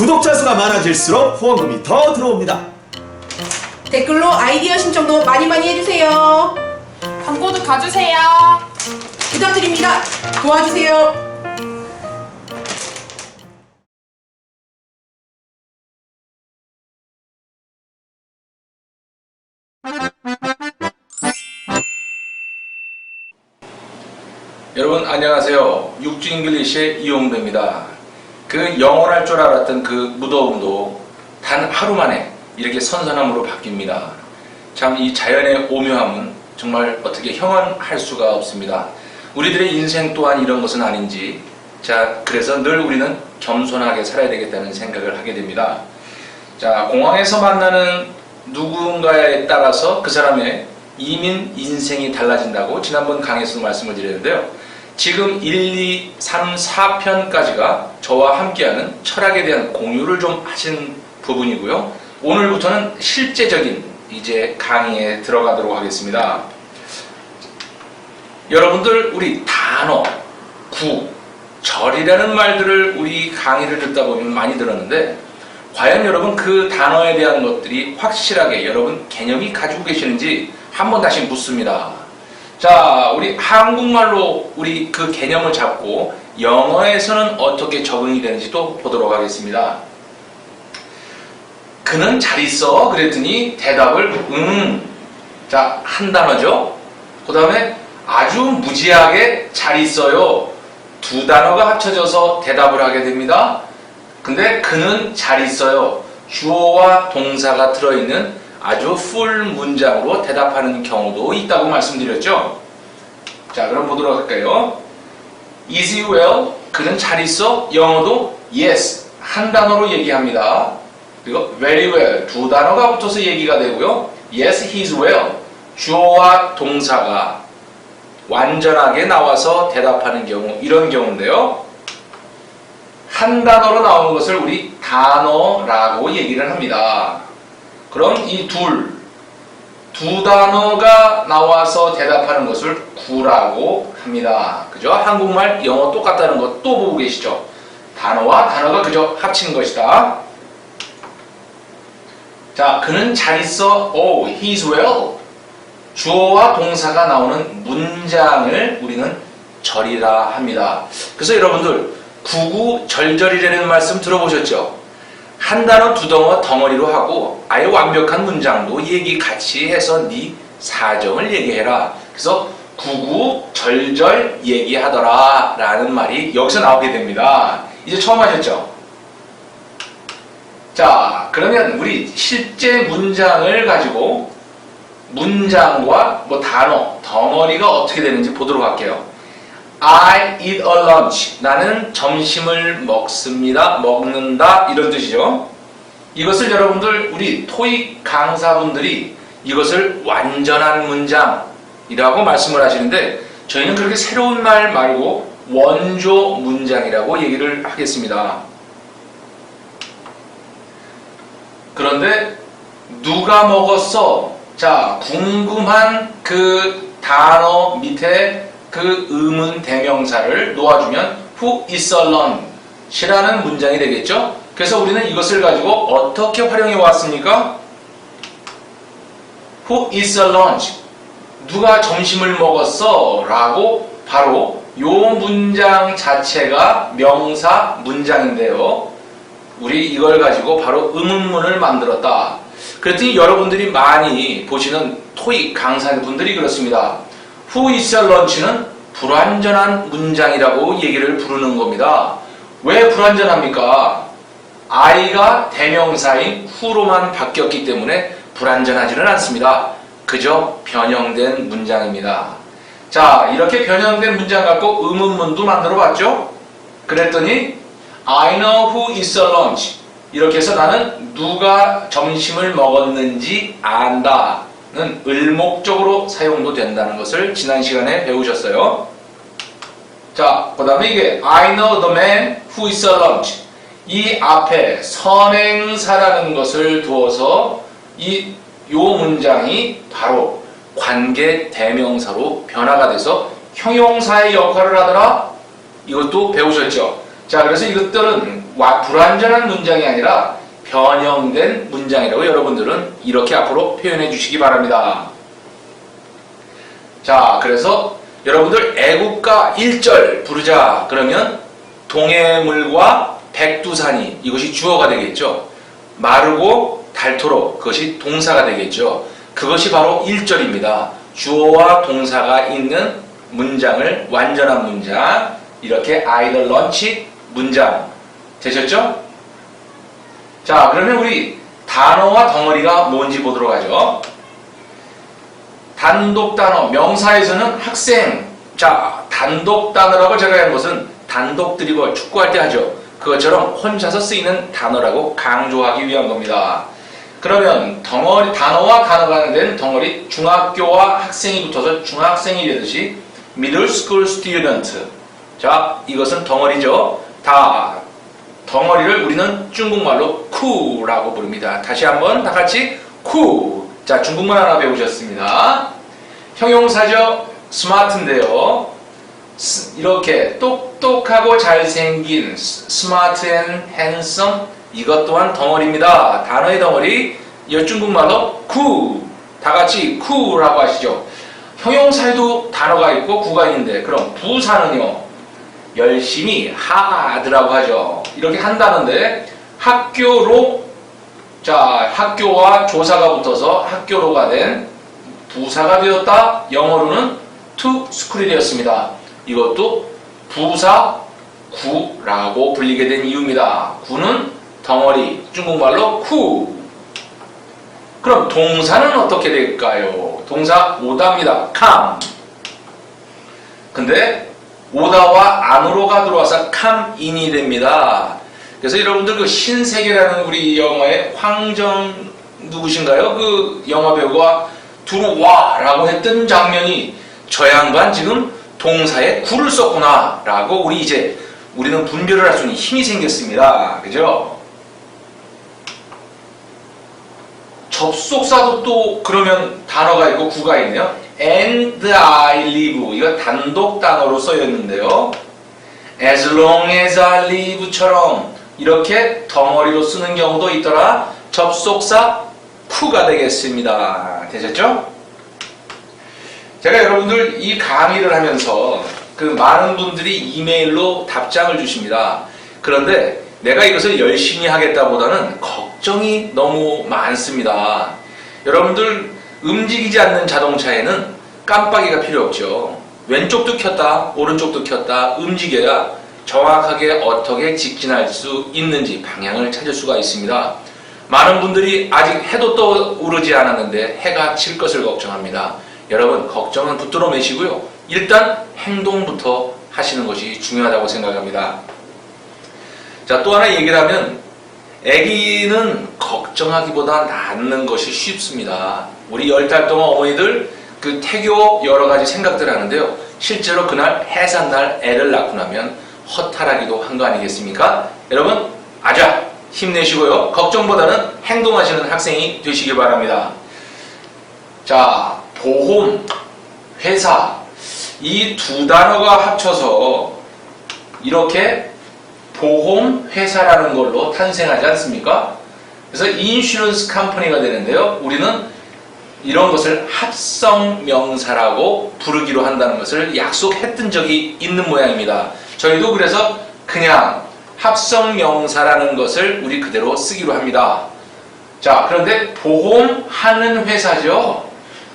구독자 수가 많아질수록 후원금이 더 들어옵니다. 댓글로 아이디어 신청도 많이 해주세요. 광고도 가주세요. 부탁드립니다. 도와주세요. 여러분 안녕하세요. 육주 잉글리시의 이용도입니다. 그 영원할 줄 알았던 그 무더움도 단 하루 만에 이렇게 선선함으로 바뀝니다. 참 이 자연의 오묘함은 정말 어떻게 형언할 수가 없습니다. 우리들의 인생 또한 이런 것은 아닌지, 자 그래서 늘 우리는 겸손하게 살아야 되겠다는 생각을 하게 됩니다. 자, 공항에서 만나는 누군가에 따라서 그 사람의 이민 인생이 달라진다고 지난번 강의에서 말씀을 드렸는데요. 지금 1, 2, 3, 4편까지가 저와 함께하는 철학에 대한 공유를 좀 하신 부분이고요. 오늘부터는 실제적인 이제 강의에 들어가도록 하겠습니다. 여러분들 우리 단어, 구, 절이라는 말들을 우리 강의를 듣다 보면 많이 들었는데 과연 여러분 그 단어에 대한 것들이 확실하게 여러분 개념이 가지고 계시는지 한번 다시 묻습니다. 자, 우리 한국말로 우리 그 개념을 잡고 영어에서는 어떻게 적응이 되는지 또 보도록 하겠습니다. 그는 잘 있어 그랬더니 대답을 자, 한 단어죠. 그 다음에 아주 무지하게 잘 있어요. 두 단어가 합쳐져서 대답을 하게 됩니다. 근데 그는 잘 있어요. 주어와 동사가 들어있는 아주 풀 문장으로 대답하는 경우도 있다고 말씀드렸죠. 자, 그럼 보도록 할까요? Is he well? 그는 잘 있어? 영어도 yes, 한 단어로 얘기합니다. 그리고 very well, 두 단어가 붙어서 얘기가 되고요. Yes, he's well, 주어와 동사가 완전하게 나와서 대답하는 경우, 이런 경우인데요. 한 단어로 나오는 것을 우리 단어라고 얘기를 합니다. 그럼 이 두 단어가 나와서 대답하는 것을 구라고 합니다. 그죠? 한국말, 영어 똑같다는 거 또 보고 계시죠? 단어와 단어가 그저 합친 것이다. 자, 그는 잘 있어. Oh, he's well. 주어와 동사가 나오는 문장을 우리는 절이라 합니다. 그래서 여러분들 구구절절이라는 말씀 들어보셨죠? 한 단어 두 단어 덩어리로 하고 아예 완벽한 문장도 얘기 같이 해서 네 사정을 얘기해라. 그래서 구구절절 얘기하더라 라는 말이 여기서 나오게 됩니다. 이제 처음 하셨죠? 자, 그러면 우리 실제 문장을 가지고 문장과 뭐 단어, 덩어리가 어떻게 되는지 보도록 할게요. I eat a lunch. 나는 점심을 먹습니다. 먹는다. 이런 뜻이죠. 이것을 여러분들 우리 토익 강사분들이 이것을 완전한 문장이라고 말씀을 하시는데 저희는 그렇게 새로운 말 말고 원조 문장이라고 얘기를 하겠습니다. 그런데 누가 먹었어? 자, 궁금한 그 단어 밑에 그 의문 대명사를 놓아주면 Who is a lunch? 이라는 문장이 되겠죠? 그래서 우리는 이것을 가지고 어떻게 활용해 왔습니까? Who is a lunch? 누가 점심을 먹었어? 라고 바로 이 문장 자체가 명사 문장인데요. 우리 이걸 가지고 바로 의문문을 만들었다. 그랬더니 여러분들이 많이 보시는 토익 강사분들이 그렇습니다. Who is a lunch는 불완전한 문장이라고 얘기를 부르는 겁니다. 왜 불완전합니까? I가 대명사인 who로만 바뀌었기 때문에 불완전하지는 않습니다. 그저 변형된 문장입니다. 자, 이렇게 변형된 문장 갖고 의문문도 만들어 봤죠? 그랬더니 I know who is a lunch. 이렇게 해서 나는 누가 점심을 먹었는지 안다. 는 을목적으로 사용도 된다는 것을 지난 시간에 배우셨어요. 자, 그 다음에 이게 I know the man who is a lunch. 이 앞에 선행사라는 것을 두어서 요 문장이 바로 관계 대명사로 변화가 돼서 형용사의 역할을 하더라. 이것도 배우셨죠. 자, 그래서 이것들은 불완전한 문장이 아니라 변형된 문장이라고 여러분들은 이렇게 앞으로 표현해 주시기 바랍니다. 자, 그래서 여러분들 애국가 1절 부르자 그러면 동해물과 백두산이 이것이 주어가 되겠죠. 마르고 닳도록 그것이 동사가 되겠죠. 그것이 바로 1절입니다. 주어와 동사가 있는 문장을 완전한 문장 이렇게 either lunch 문장 되셨죠? 자, 그러면 우리 단어와 덩어리가 뭔지 보도록 하죠. 단독 단어, 명사에서는 학생. 자, 단독 단어라고 제가 한 것은 단독 드리블 축구할 때 하죠. 그것처럼 혼자서 쓰이는 단어라고 강조하기 위한 겁니다. 그러면 덩어리, 단어와 단어가 된 덩어리, 중학교와 학생이 붙어서 중학생이 되듯이 middle school student. 자, 이것은 덩어리죠. 다 덩어리를 우리는 중국말로 쿠라고 부릅니다. 다시 한번 다 같이 쿠. 자, 중국말 하나 배우셨습니다. 형용사죠. 스마트인데요. 이렇게 똑똑하고 잘생긴 스마트 앤 핸섬 이것 또한 덩어리입니다. 단어의 덩어리 이 중국말로 쿠. 다 같이 쿠라고 하시죠. 형용사에도 단어가 있고 구가 있는데 그럼 부사는요. 열심히 하드라고 하죠. 이렇게 한다는데 학교로 자 학교와 조사가 붙어서 학교로가 된 부사가 되었다. 영어로는 to school이 되었습니다. 이것도 부사 구라고 불리게 된 이유입니다. 구는 덩어리 중국말로 쿠. 그럼 동사는 어떻게 될까요? 동사 오다입니다. come. 근데 오다와 안으로가 들어와서 come in이 됩니다. 그래서 여러분들 그 신세계라는 우리 영화의 황정 누구신가요? 그 영화 배우가 들어와라고 했던 장면이 저 양반 지금 동사에 구를 썼구나 라고 우리는 분별을 할 수 있는 힘이 생겼습니다. 그죠? 접속사도 또 그러면 단어가 있고 구가 있네요. And I live 이거 단독 단어로 써였는데요. As long as I live처럼 이렇게 덩어리로 쓰는 경우도 있더라. 접속사 쿠가 되겠습니다. 되셨죠? 제가 여러분들 이 강의를 하면서 그 많은 분들이 이메일로 답장을 주십니다. 그런데 내가 이것을 열심히 하겠다보다는 걱정이 너무 많습니다. 여러분들 움직이지 않는 자동차에는 깜빡이가 필요 없죠. 왼쪽도 켰다 오른쪽도 켰다 움직여야 정확하게 어떻게 직진할 수 있는지 방향을 찾을 수가 있습니다. 많은 분들이 아직 해도 떠오르지 않았는데 해가 질 것을 걱정합니다. 여러분 걱정은 붙들어 매시고요. 일단 행동부터 하시는 것이 중요하다고 생각합니다. 자, 또 하나 얘기를 하면 아기는 걱정하기보다 낳는 것이 쉽습니다. 우리 10달 동안 어머니들 그 태교 여러 가지 생각들 하는데요. 실제로 그날 해산날 애를 낳고 나면 허탈하기도 한 거 아니겠습니까? 여러분 아자 힘내시고요. 걱정보다는 행동하시는 학생이 되시길 바랍니다. 자, 보험, 회사 이 두 단어가 합쳐서 이렇게 보험회사라는 걸로 탄생하지 않습니까? 그래서 인슈런스 컴퍼니가 되는데요. 우리는 이런 것을 합성명사라고 부르기로 한다는 것을 약속했던 적이 있는 모양입니다. 저희도 그래서 그냥 합성명사라는 것을 우리 그대로 쓰기로 합니다. 자, 그런데 보험하는 회사죠.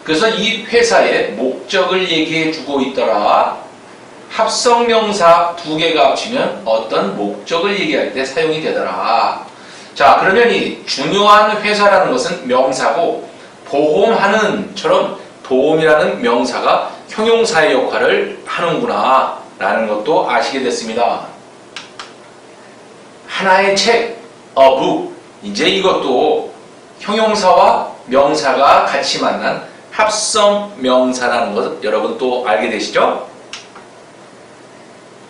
그래서 이 회사의 목적을 얘기해 주고 있더라. 합성명사 두 개가 합치면 어떤 목적을 얘기할 때 사용이 되더라. 자, 그러면 이 중요한 회사라는 것은 명사고 보험하는처럼 보험이라는 명사가 형용사의 역할을 하는구나 라는 것도 아시게 됐습니다. 하나의 책, a book. 이제 이것도 형용사와 명사가 같이 만난 합성명사라는 것 여러분 또 알게 되시죠?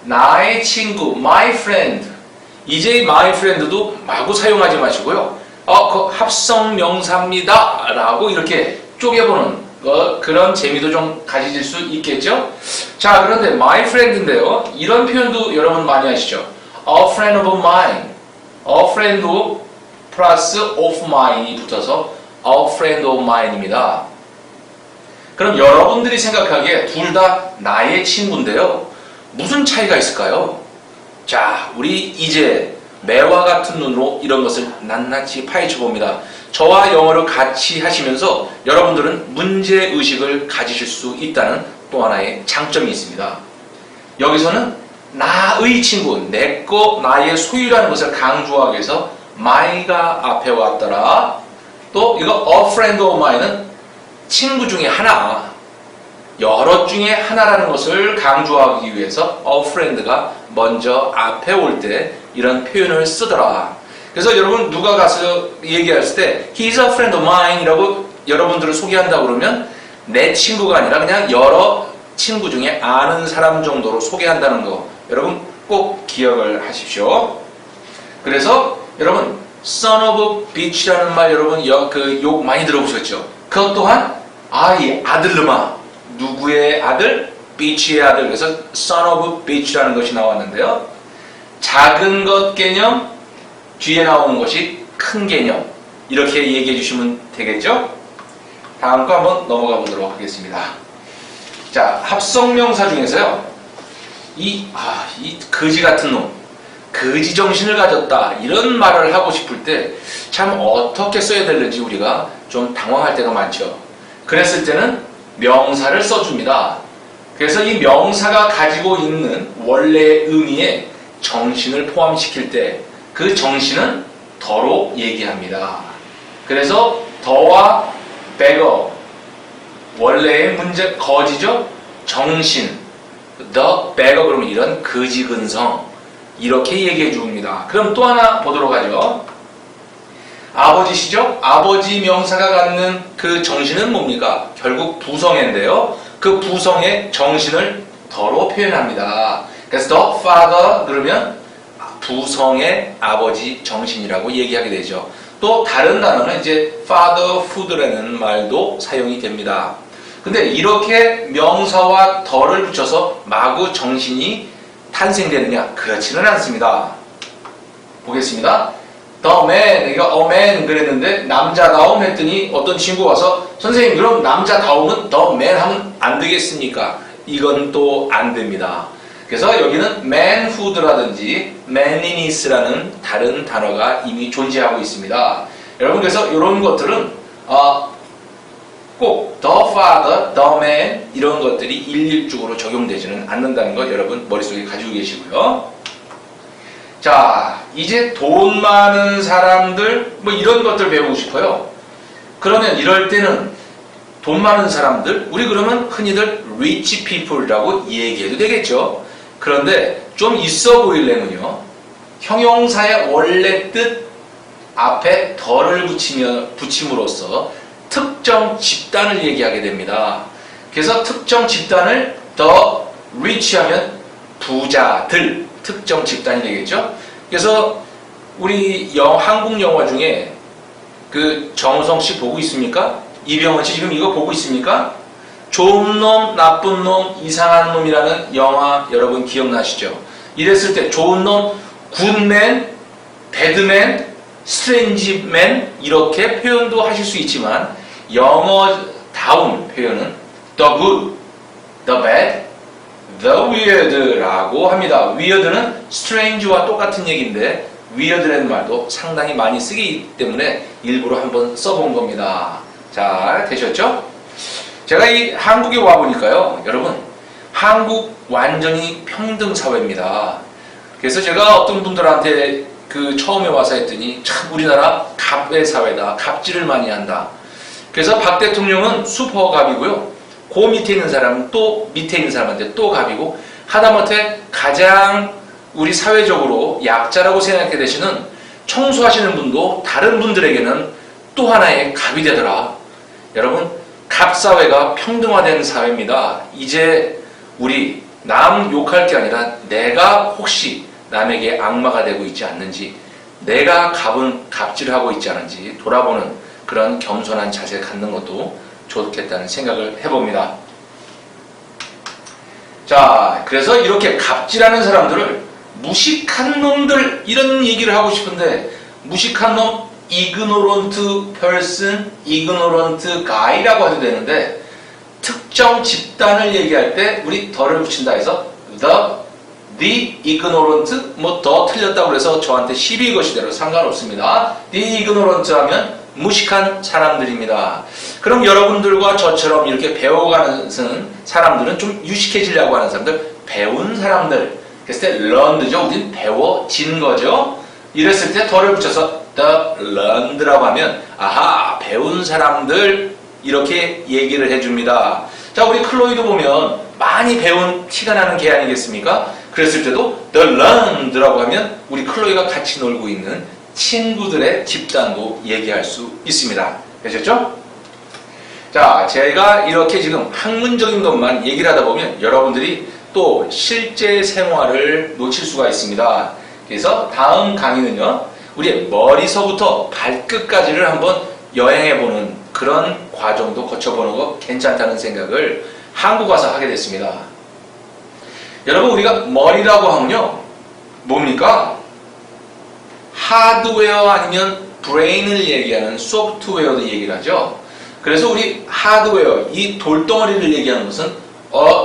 나의 친구, my friend. 이제 my friend도 마구 사용하지 마시고요. 그 합성명사입니다 라고 이렇게 쪼개보는 그런 재미도 좀 가지실 수 있겠죠? 자, 그런데 my friend인데요. 이런 표현도 여러분 많이 하시죠? A friend of mine. a friend 플러스 of mine이 붙어서 a friend of mine입니다. 그럼 여러분들이 생각하기에 둘 다 나의 친구인데요. 무슨 차이가 있을까요? 자, 우리 이제 매와 같은 눈으로 이런 것을 낱낱이 파헤쳐 봅니다. 저와 영어를 같이 하시면서 여러분들은 문제의식을 가지실 수 있다는 또 하나의 장점이 있습니다. 여기서는 나의 친구, 내 거, 나의 소유라는 것을 강조하기 위해서 my가 앞에 왔더라. 또 이거 a friend of mine은 친구 중에 하나, 여럿 중에 하나라는 것을 강조하기 위해서 a friend가 먼저 앞에 올 때 이런 표현을 쓰더라. 그래서 여러분 누가 가서 얘기했을 때 he's a friend of mine 이라고 여러분들을 소개한다고 그러면 내 친구가 아니라 그냥 여러 친구 중에 아는 사람 정도로 소개한다는 거 여러분 꼭 기억을 하십시오. 그래서 여러분 son of bitch라는 말 여러분 욕 많이 들어보셨죠? 그것 또한 아들놈아 누구의 아들? bitch의 아들. 그래서 son of bitch라는 것이 나왔는데요. 작은 것 개념 뒤에 나오는 것이 큰 개념 이렇게 얘기해 주시면 되겠죠? 다음 거 한번 넘어가 보도록 하겠습니다. 자, 합성명사 중에서요. 이 거지 같은 놈, 거지 정신을 가졌다 이런 말을 하고 싶을 때 참 어떻게 써야 되는지 우리가 좀 당황할 때가 많죠. 그랬을 때는 명사를 써줍니다. 그래서 이 명사가 가지고 있는 원래의 의미에 정신을 포함시킬 때 그 정신은 더로 얘기합니다. 그래서 더와 beggar 원래의 문제 거지죠? 정신 the beggar 그러면 이런 거지 근성 이렇게 얘기해 줍니다. 그럼 또 하나 보도록 하죠. 아버지시죠? 아버지 명사가 갖는 그 정신은 뭡니까? 결국 부성애인데요. 그 부성의 정신을 더로 표현합니다. 그래서 the father 그러면 부성의 아버지 정신이라고 얘기하게 되죠. 또 다른 단어는 이제 fatherhood라는 말도 사용이 됩니다. 근데 이렇게 명사와 더를 붙여서 마구 정신이 탄생되느냐? 그렇지는 않습니다. 보겠습니다. The man, 이거 a man 그랬는데 남자다움 했더니 어떤 친구 와서 선생님 그럼 남자다움은 the man 하면 안 되겠습니까? 이건 또 안 됩니다. 그래서 여기는 manhood라든지 manliness라는 다른 단어가 이미 존재하고 있습니다. 여러분 그래서 이런 것들은 꼭 the father, the man 이런 것들이 일률적으로 적용되지는 않는다는 것 여러분 머릿속에 가지고 계시고요. 자, 이제 돈 많은 사람들 뭐 이런 것들 배우고 싶어요. 그러면 이럴 때는 돈 많은 사람들 우리 그러면 흔히들 rich people이라고 얘기해도 되겠죠. 그런데 좀 있어 보이려면요. 형용사의 원래 뜻 앞에 더를 붙임으로써 특정 집단을 얘기하게 됩니다. 그래서 특정 집단을 the rich 하면 부자들 특정 집단이 되겠죠. 그래서 우리 한국 영화 중에 그 정우성 씨 보고 있습니까? 이병헌 씨 지금 이거 보고 있습니까? 좋은 놈, 나쁜 놈, 이상한 놈이라는 영화 여러분 기억나시죠? 이랬을 때 좋은 놈, 굿맨, 배드맨, 스트레인지맨 이렇게 표현도 하실 수 있지만 영어다운 표현은 the good, the bad, the weird라고 합니다. weird는 strange와 똑같은 얘기인데 weird라는 말도 상당히 많이 쓰기 때문에 일부러 한번 써본 겁니다. 자, 되셨죠? 제가 이 한국에 와보니까요, 여러분, 한국 완전히 평등 사회입니다. 그래서 제가 어떤 분들한테 처음에 와서 했더니 참 우리나라 갑의 사회다, 갑질을 많이 한다. 그래서 박 대통령은 슈퍼갑이고요. 그 밑에 있는 사람은 또 밑에 있는 사람한테 또 갑이고 하다못해 가장 우리 사회적으로 약자라고 생각하게 되시는 청소하시는 분도 다른 분들에게는 또 하나의 갑이 되더라. 여러분, 갑사회가 평등화된 사회입니다. 이제 우리 남 욕할 게 아니라 내가 혹시 남에게 악마가 되고 있지 않는지, 내가 갑질하고 있지 않은지 돌아보는 그런 겸손한 자세를 갖는 것도 좋겠다는 생각을 해봅니다. 자, 그래서 이렇게 갑질하는 사람들을 무식한 놈들 이런 얘기를 하고 싶은데 무식한 놈 ignorant person, ignorant guy라고 해도 되는데 특정 집단을 얘기할 때 우리 더를 붙인다 해서 the ignorant 뭐 더 틀렸다고 그래서 저한테 시비 거시대로 상관없습니다. the ignorant 하면 무식한 사람들입니다. 그럼 여러분들과 저처럼 이렇게 배워가는 사람들은 좀 유식해지려고 하는 사람들, 배운 사람들. 그랬을 때 learned죠. 우린 배워진 거죠. 이랬을 때 더를 붙여서 the learned라고 하면 아하, 배운 사람들 이렇게 얘기를 해줍니다. 자, 우리 클로이도 보면 많이 배운 티가 나는 개 아니겠습니까? 그랬을 때도 the learned라고 하면 우리 클로이가 같이 놀고 있는 친구들의 집단도 얘기할 수 있습니다. 되셨죠? 자, 제가 이렇게 지금 학문적인 것만 얘기를 하다 보면 여러분들이 또 실제 생활을 놓칠 수가 있습니다. 그래서 다음 강의는요, 우리의 머리서부터 발끝까지를 한번 여행해보는 그런 과정도 거쳐보는 거 괜찮다는 생각을 한국 와서 하게 됐습니다. 여러분, 우리가 머리라고 하면요, 뭡니까? 하드웨어 아니면 브레인을 얘기하는 소프트웨어도 얘기를 하죠. 그래서 우리 하드웨어, 이 돌덩어리를 얘기하는 것은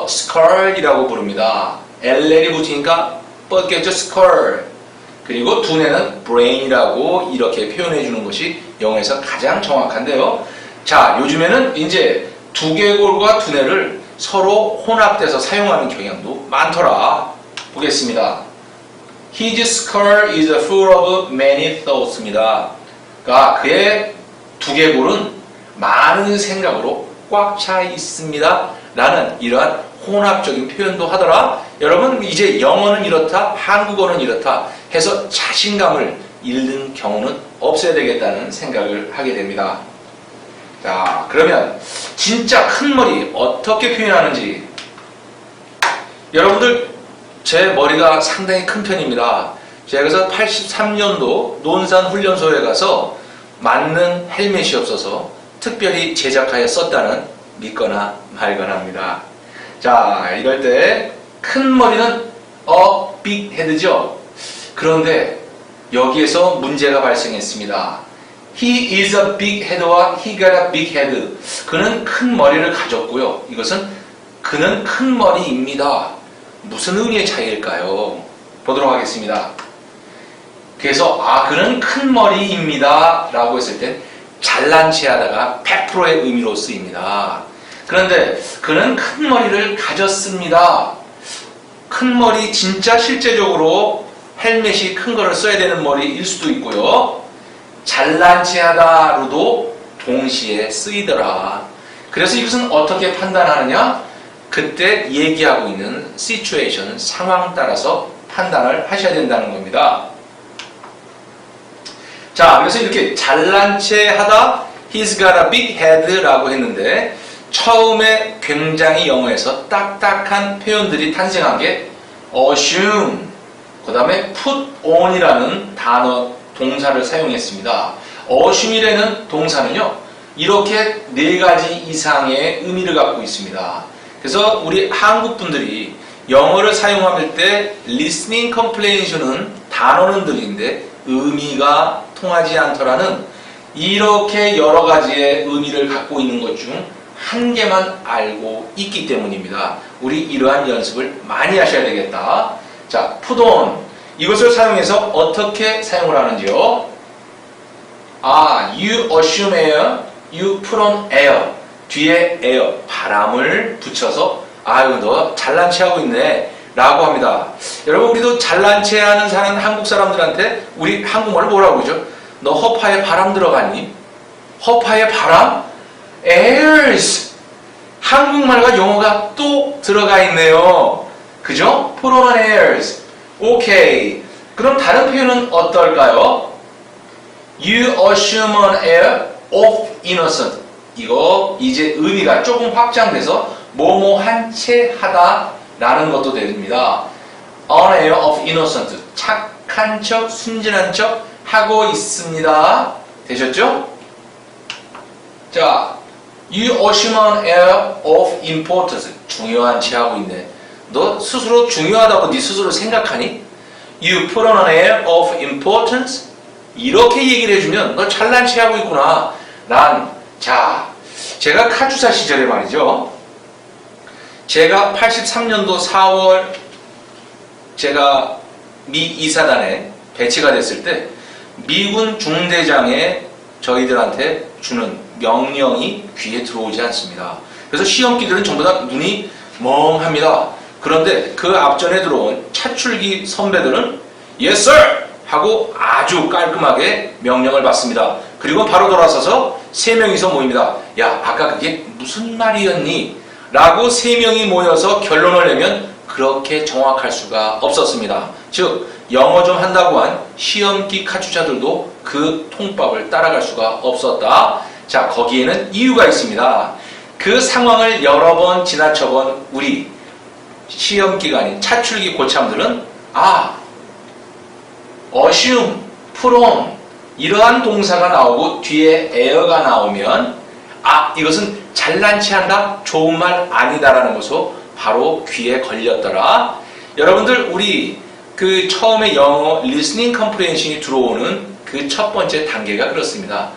skull이라고 부릅니다. LL이 붙으니까 뻗겠죠, skull. 그리고 두뇌는 brain이라고 이렇게 표현해 주는 것이 영어에서 가장 정확한데요. 자, 요즘에는 이제 두개골과 두뇌를 서로 혼합돼서 사용하는 경향도 많더라. 보겠습니다. His skull is full of many thoughts입니다. 그러니까 그의 두개골은 많은 생각으로 꽉 차 있습니다. 라는 이러한 혼합적인 표현도 하더라. 여러분, 이제 영어는 이렇다, 한국어는 이렇다 해서 자신감을 잃는 경우는 없어야 되겠다는 생각을 하게 됩니다. 자, 그러면 진짜 큰 머리 어떻게 표현하는지. 여러분들, 제 머리가 상당히 큰 편입니다. 제가 그래서 83년도 논산훈련소에 가서 맞는 헬멧이 없어서 특별히 제작하여 썼다는 믿거나 말거나 합니다. 자, 이럴 때 큰 머리는 big head죠. 그런데 여기에서 문제가 발생했습니다. He is a big head와 he got a big head. 그는 큰 머리를 가졌고요. 이것은 그는 큰 머리입니다. 무슨 의미의 차이일까요? 보도록 하겠습니다. 그래서 그는 큰 머리입니다 라고 했을 땐 잘난 체 하다가 100%의 의미로 쓰입니다. 그런데 그는 큰 머리를 가졌습니다. 큰 머리, 진짜 실제적으로 헬멧이 큰 거를 써야 되는 머리일 수도 있고요. 잘난 체 하다로도 동시에 쓰이더라. 그래서 이것은 어떻게 판단하느냐? 그때 얘기하고 있는 시츄에이션, 상황 따라서 판단을 하셔야 된다는 겁니다. 자, 그래서 이렇게 잘난 체 하다, he's got a big head 라고 했는데, 처음에 굉장히 영어에서 딱딱한 표현들이 탄생한 게 assume, 그 다음에 put on이라는 단어, 동사를 사용했습니다. assume이라는 동사는요, 이렇게 4가지 이상의 의미를 갖고 있습니다. 그래서 우리 한국 분들이 영어를 사용할 때 listening comprehension은 단어는 들리는데 의미가 통하지 않더라는 이렇게 여러 가지의 의미를 갖고 있는 것 중 한 개만 알고 있기 때문입니다. 우리 이러한 연습을 많이 하셔야 되겠다. 자, put on. 이것을 사용해서 어떻게 사용을 하는지요? You assume air, you put on air. 뒤에 air, 바람을 붙여서 아유, 너 잘난 체 하고 있네 라고 합니다. 여러분, 우리도 잘난 체 하는 사는 한국 사람들한테 우리 한국말로 뭐라고 그러죠? 너 허파에 바람 들어갔니? 허파에 바람? airs. 한국말과 영어가 또 들어가 있네요. 그죠? put on airs. 오케이. 그럼 다른 표현은 어떨까요? You assume an air of innocence. 이거 이제 의미가 조금 확장돼서 뭐뭐한 채 하다 라는 것도 됩니다. An air of innocence. 착한 척, 순진한 척 하고 있습니다. 되셨죠? 자, You assume an air of importance. 중요한 채 하고 있네. 너 스스로 중요하다고 네 스스로 생각하니? You put on an air of importance. 이렇게 얘기를 해주면 너 잘난 체하고 있구나. 자, 제가 카투사 시절에 말이죠. 제가 83년도 4월 제가 미 이사단에 배치가 됐을 때 미군 중대장에 저희들한테 주는 명령이 귀에 들어오지 않습니다. 그래서 시험기들은 전부 다 눈이 멍합니다. 그런데 그 앞전에 들어온 차출기 선배들은 Yes sir! 하고 아주 깔끔하게 명령을 받습니다. 그리고 바로 돌아서서 3명이서 모입니다. 야, 아까 그게 무슨 말이었니? 라고 3명이 모여서 결론을 내면 그렇게 정확할 수가 없었습니다. 즉 영어 좀 한다고 한 시험기 카투사들도 그 통밥을 따라갈 수가 없었다. 자, 거기에는 이유가 있습니다. 그 상황을 여러 번 지나쳐본 우리 시험기간인 차출기 고참들은 assume, from 이러한 동사가 나오고 뒤에 are가 나오면 이것은 잘난 체한다, 좋은 말 아니다라는 것으로 바로 귀에 걸렸더라. 여러분들 우리 그 처음에 영어 listening comprehension이 들어오는 그 첫 번째 단계가 그렇습니다.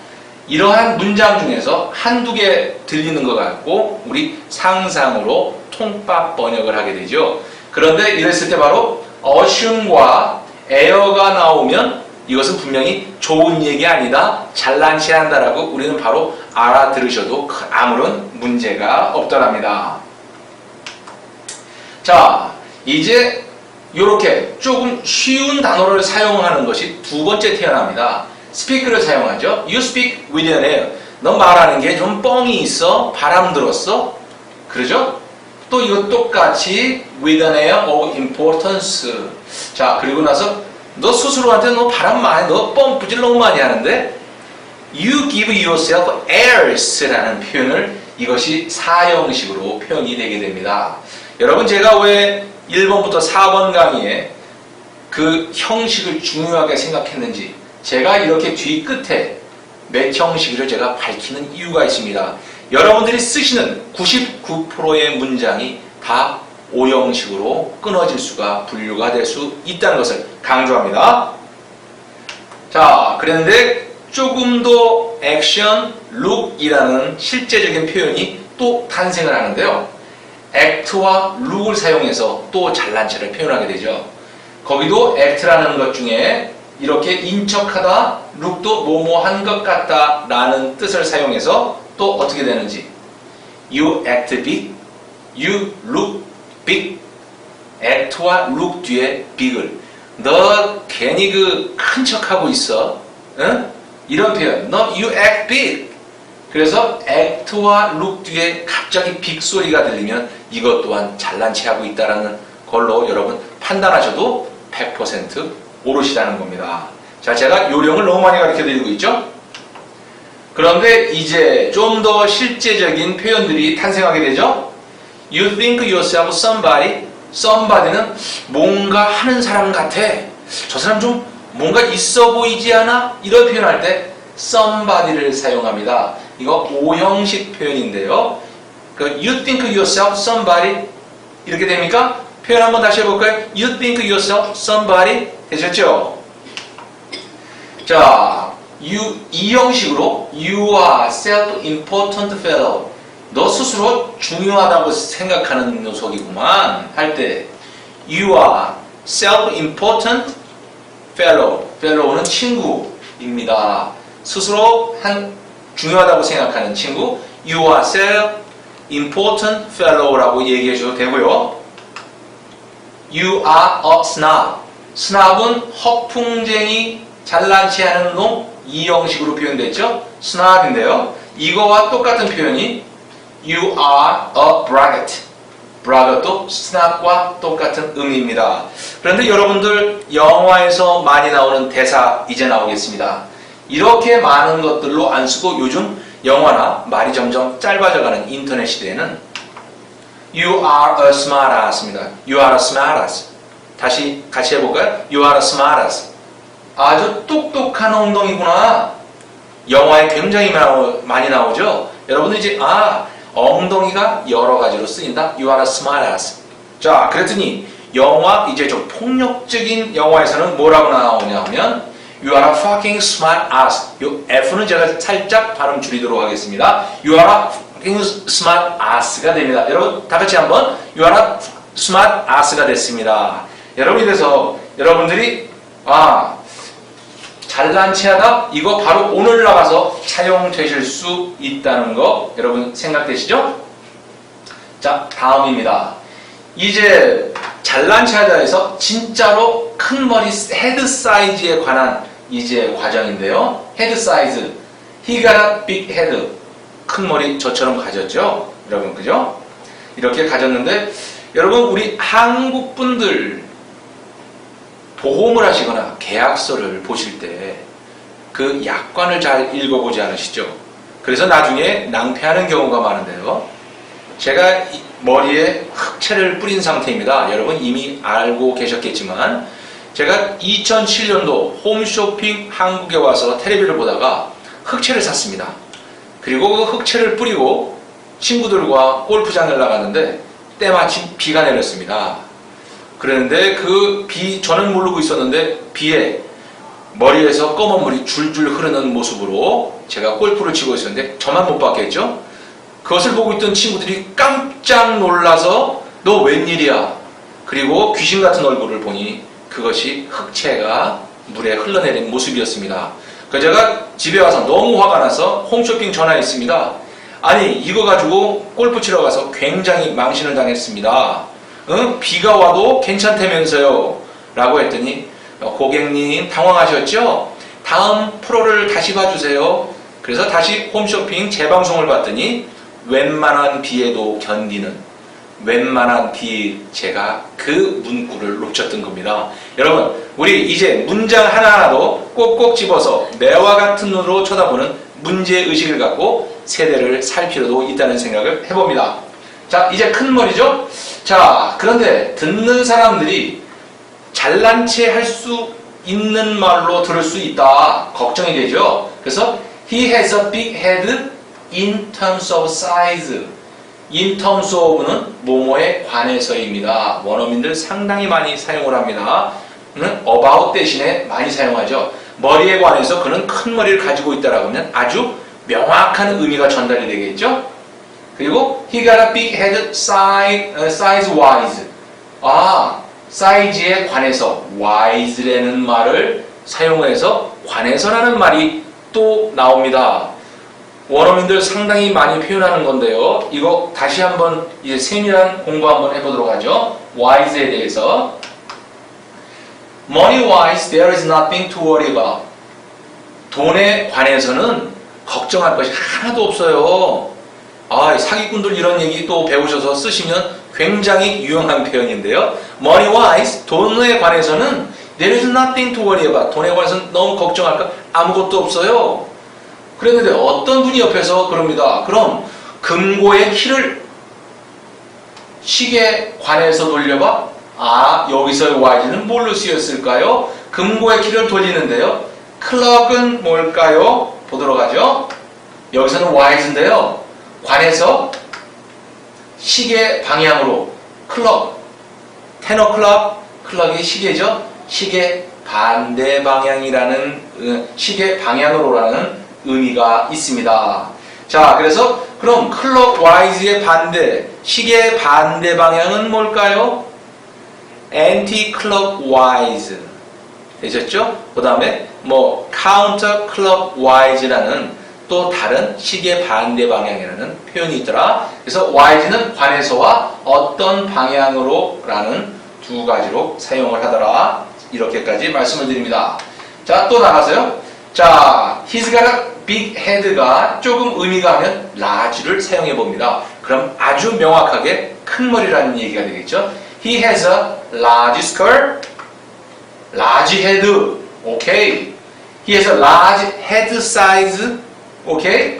이러한 문장 중에서 한두 개 들리는 것 같고 우리 상상으로 통밥 번역을 하게 되죠. 그런데 이랬을 때 바로 assume과 are가 나오면 이것은 분명히 좋은 얘기 아니다, 잘난 체한다라고 우리는 바로 알아들으셔도 아무런 문제가 없더랍니다. 자, 이제 이렇게 조금 쉬운 단어를 사용하는 것이 두 번째 태어납니다. speak를 사용하죠. You speak with an air. 너 말하는 게 좀 뻥이 있어, 바람 들었어, 그러죠? 또 이거 똑같이 with an air of importance. 자, 그리고 나서 너 스스로한테 너 바람 많이, 너 뻥뿌질 너무 많이 하는데 you give yourself airs라는 표현을 이것이 사형식으로 표현이 되게 됩니다. 여러분 제가 왜 1번부터 4번 강의에 그 형식을 중요하게 생각했는지 제가 이렇게 뒤 끝에 몇 형식을 제가 밝히는 이유가 있습니다. 여러분들이 쓰시는 99%의 문장이 다 오형식으로 끊어질 수가 분류가 될 수 있다는 것을 강조합니다. 자, 그런데 조금 더 액션, look이라는 실제적인 표현이 또 탄생을 하는데요. act와 look을 사용해서 또 잘난 체를 표현하게 되죠. 거기도 act라는 것 중에 이렇게 인척하다, look도 뭐뭐한 것 같다 라는 뜻을 사용해서 또 어떻게 되는지 You act big, you look big. act와 look 뒤에 big을 너 괜히 그 큰 척하고 있어, 응? 이런 표현 너 you act big. 그래서 act와 look 뒤에 갑자기 big 소리가 들리면 이것 또한 잘난 체하고 있다는 걸로 여러분 판단하셔도 100% 오롯이라는 겁니다. 자, 제가 요령을 너무 많이 가르쳐 드리고 있죠? 그런데 이제 좀 더 실제적인 표현들이 탄생하게 되죠? You think yourself somebody. somebody는 뭔가 하는 사람 같아. 저 사람 좀 뭔가 있어 보이지 않아? 이런 표현할 때 somebody를 사용합니다. 이거 오형식 표현인데요. 그 you think yourself somebody 이렇게 됩니까? 표현 한번 다시 해볼까요? You think yourself somebody 되셨죠? 자, 이 형식으로 You are self-important fellow. 너 스스로 중요하다고 생각하는 녀석이구만 할 때 You are self-important fellow. fellow는 친구입니다. 스스로 중요하다고 생각하는 친구 You are self-important fellow라고 얘기해 줘도 되고요. You are a snob. snob은 허풍쟁이, 잘난치 하는 놈, 이 형식으로 표현됐죠. snob인데요. 이거와 똑같은 표현이 You are a braggart. braggart도 snob과 똑같은 의미입니다. 그런데 여러분들 영화에서 많이 나오는 대사 이제 나오겠습니다. 이렇게 많은 것들로 안 쓰고 요즘 영화나 말이 점점 짧아져가는 인터넷 시대에는 You are a smartass입니다. You are a smartass. 다시 같이 해볼까요? You are a smartass. 아주 똑똑한 엉덩이구나. 영화에 굉장히 많이 나오죠. 여러분들 이제 엉덩이가 여러 가지로 쓰인다. You are a smartass. 자, 그랬더니 영화, 이제 좀 폭력적인 영화에서는 뭐라고 나오냐면 You are a fucking smart ass. 요 F는 제가 살짝 발음 줄이도록 하겠습니다. You are a fucking smart ass가 됩니다. 여러분 다 같이 한번 You are a smart ass가 됐습니다. 여러분 이래서 여러분들이 잘난 체하다 이거 바로 오늘 나가서 사용되실 수 있다는 거 여러분 생각되시죠? 자, 다음입니다. 이제 잘난 체하다에서 진짜로 큰 머리 헤드 사이즈에 관한 이제 과정인데요. 헤드 사이즈. He got a big head. 큰 머리 저처럼 가졌죠? 여러분 그죠? 이렇게 가졌는데 여러분 우리 한국 분들 보험을 하시거나 계약서를 보실 때 그 약관을 잘 읽어보지 않으시죠? 그래서 나중에 낭패하는 경우가 많은데요. 제가 머리에 흑채를 뿌린 상태입니다. 여러분 이미 알고 계셨겠지만 제가 2007년도 홈쇼핑 한국에 와서 텔레비를 보다가 흑채를 샀습니다. 그리고 그 흑채를 뿌리고 친구들과 골프장을 나갔는데 때마침 비가 내렸습니다. 그런데 그 저는 모르고 있었는데 비에 머리에서 검은 물이 줄줄 흐르는 모습으로 제가 골프를 치고 있었는데 저만 못 봤겠죠? 그것을 보고 있던 친구들이 깜짝 놀라서 너 웬일이야? 그리고 귀신 같은 얼굴을 보니 그것이 흑채가 물에 흘러내린 모습이었습니다. 그래서 제가 집에 와서 너무 화가 나서 홈쇼핑 전화했습니다. 아니 이거 가지고 골프 치러 가서 굉장히 망신을 당했습니다. 비가 와도 괜찮다면서요? 라고 했더니 고객님 당황하셨죠? 다음 프로를 다시 봐주세요. 그래서 다시 홈쇼핑 재방송을 봤더니 웬만한 비에도 견디는 웬만한 비 제가 그 문구를 놓쳤던 겁니다. 여러분 우리 이제 문장 하나하나도 꼭꼭 집어서 매와 같은 눈으로 쳐다보는 문제의식을 갖고 세대를 살 필요도 있다는 생각을 해봅니다. 자 이제 큰 머리죠? 자 그런데 듣는 사람들이 잘난 체 할 수 있는 말로 들을 수 있다 걱정이 되죠. 그래서 He has a big head in terms of size. in terms of는 뭐뭐에 관해서입니다. 원어민들 상당히 많이 사용을 합니다. about 대신에 많이 사용하죠. 머리에 관해서 그는 큰 머리를 가지고 있다라고 하면 아주 명확한 의미가 전달이 되겠죠. 그리고 he got a big head size wise. 사이즈에 관해서 wise라는 말을 사용해서 관해서라는 말이 또 나옵니다. 원어민들 상당히 많이 표현하는 건데요. 이거 다시 한번 이제 세밀한 공부 한번 해보도록 하죠. wise에 대해서 money wise there is nothing to worry about. 돈에 관해서는 걱정할 것이 하나도 없어요. 사기꾼들 이런 얘기 또 배우셔서 쓰시면 굉장히 유용한 표현인데요. money wise 돈에 관해서는 there is nothing to worry about. 돈에 관해서는 너무 걱정할 것 아무것도 없어요. 그랬는데 어떤 분이 옆에서 그럽니다. 그럼 금고의 키를 시계에 관해서 돌려봐. 여기서의 wise는 뭘로 쓰였을까요? 금고의 키를 돌리는데요. 클럭은 뭘까요? 보도록 하죠. 여기서는 wise인데요. 관해서 시계 방향으로 클럭, 10 o'clock, 클럭이 시계죠. 시계 반대 방향이라는 시계 방향으로라는 의미가 있습니다. 자, 그래서 그럼 클럭 와이즈의 반대, 시계 반대 방향은 뭘까요? anti clockwise 되셨죠? 그 다음에 counter clockwise 라는 또 다른 시계 반대 방향이라는 표현이 있더라. 그래서 wise는 관해서와 어떤 방향으로 라는 두 가지로 사용을 하더라. 이렇게까지 말씀을 드립니다. 자, 또 나가서요. 자, he's got a big head가 조금 의미가 하면 large를 사용해 봅니다. 그럼 아주 명확하게 큰 머리라는 얘기가 되겠죠. He has a large skull, large head. 오케이. He has a large head size. 오케이.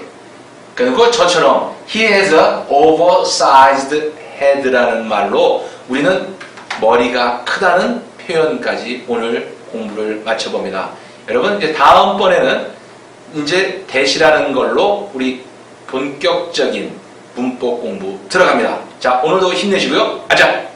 그리고 저처럼 he has a oversized head라는 말로 우리는 머리가 크다는 표현까지 오늘 공부를 마쳐봅니다. 여러분 이제 다음번에는 이제 대시라는 걸로 우리 본격적인 문법 공부 들어갑니다. 자, 오늘도 힘내시고요. 아자!